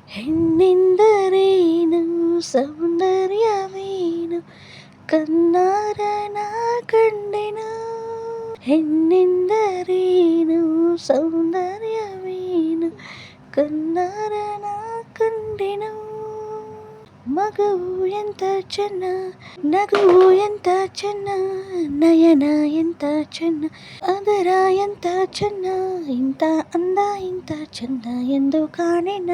ಹೆಣ್ಣೆಂದರೇನು ಸೌಂದರ್ಯವೇನು ಕಣ್ಣಾರ ನಾ ಕಂಡೆನು. ಹೆಣ್ಣೆಂದರೇನು ಸೌಂದರ್ಯವೇನು ಕಣ್ಣಾರ ನಾ ಕಂಡೆನು. ಮಗವು ಎಂತ ಚೆನ್ನ, ನಗುವು ಎಂತ ಚೆನ್ನ, ನಯನ ಎಂತ ಚೆನ್ನ, ಅದರ ಎಂತ ಚೆನ್ನ, ಇಂಥ ಅಂದ ಇಂಥ ಚಂದ ಎಂದು ಕಾಣೆನ.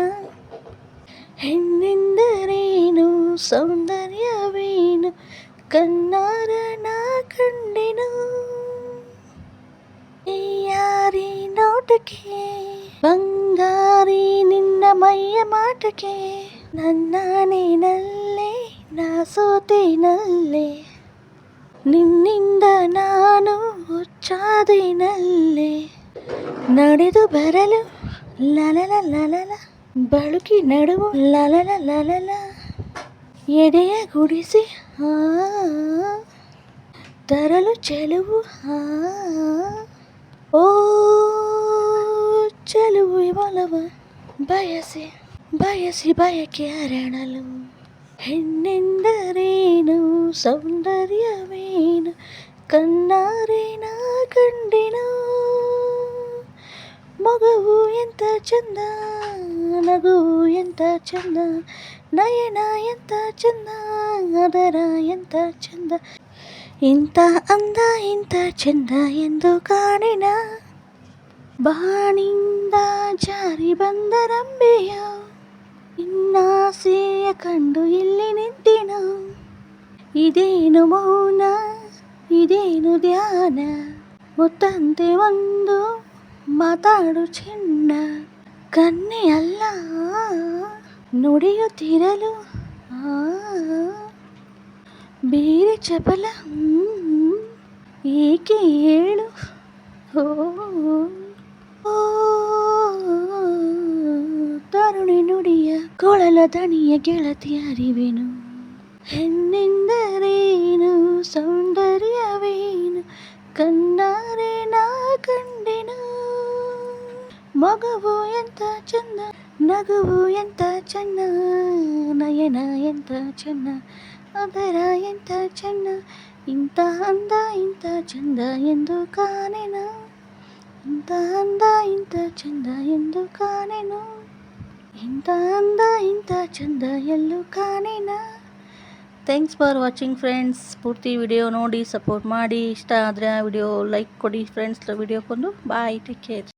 ಹೆಣ್ಣೆಂದರೇನು ಸೌಂದರ್ಯವೇನು ಕಣ್ಣಾರ ನಾ ಕಂಡೆನು. ಯಾರಿ ನೋಟಕ್ಕೆ ಬಂಗಾರಿ ನಿನ್ನ ಮೈಯ ಮಾಟಕ್ಕೆ, ನನ್ನನೇನಲ್ಲೇ ನಾ ಸೋತೇನಲ್ಲೇ, ನಿನ್ನಿಂದ ನಾನು ಹುಚ್ಚಾದೇನಲ್ಲೇ. ನಡೆದು ಬರಲು ಲಲಲ ಲಲಲ, ಬಳುಕಿ ನಡುವು ಲಲಲ ಲಲಲ, ಎದೆಯ ಗುಡಿಸಿ ತರಲು ಚೆಲುವು ಓ ಚೆಲುವು ಒಲವ ಬಯಸಿ ಬಯಸಿ ಬಯಕೆ ಅರಳಲು. ಹೆಣ್ಣೆಂದರೇನು ಸೌಂದರ್ಯವೇನು ಕಣ್ಣಾರೆ ನಾ ಕಂಡೆನು. ಮಗವು ಎಂತ ಚಂದ, ನಗುವು ಎಂತ ಚಂದ, ನಯನ ಎಂತ ಚಂದ, ಅದರ ಎಂತ ಚಂದ, ಇಂಥ ಅಂದ ಇಂಥ ಚಂದ ಎಂದು ಕಾಣೆನ. ಬಾನಿಂದ ಜಾರಿ ಬಂದ ರಂಬೆಯ, ಇನ್ನಾಸೆಯ ಕಂಡು ಇಲ್ಲಿ ನಿಂತೆನು. ಇದೇನು ಮೌನ, ಇದೇನು ಧ್ಯಾನ, ಮುತ್ತಂತೆ ಒಂದು ಮಾತಾಡು ಚಿನ್ನ. ಕನ್ನೆಯಲ್ಲ ನುಡಿಯುತ್ತಿರಲು ಬೇರೆ ಚಪಲ ಏಕೆ ಹೇಳು. ಓ ತರುಣಿ ನುಡಿಯ ಕೊಳಲ ದನಿಯ ಗೆಳತಿ ಅರಿವೆನು. ಹೆಣ್ಣೆಂದರೇನು ಸೌಂದರ್ಯವೇನು ಕಣ್ಣಾರೆ ನಾ ಕಂಡೆನು. ಮಗವು ಎಂತ ಚಂದ, ನಗುವು ಎಂತ ಚೆನ್ನ, ನಯನ ಎಂತ ಚೆನ್ನ, ಅದರ ಎಂತ ಚೆನ್ನ, ಇಂಥ ಅಂದ ಇಂಥ ಚಂದ ಎಂದು ಕಾಣೆನ. ಇಂಥ ಅಂದ ಇಂಥ ಚಂದ ಎಂದು ಕಾಣೆನು. ಇಂಥ ಅಂದ ಇಂಥ ಚಂದ ಎಲ್ಲೂ ಕಾಣೆನ. Thanks for watching friends. ಪೂರ್ತಿ ವಿಡಿಯೋ ನೋಡಿ ಸಪೋರ್ಟ್ ಮಾಡಿ. ಇಷ್ಟ ಆದರೆ ಆ ವಿಡಿಯೋ ಲೈಕ್ ಕೊಡಿ ಫ್ರೆಂಡ್ಸ್. ವಿಡಿಯೋಕ್ಕೊಂದು ಬಾಯ್, ಟೇಕ್ ಕೇರ್.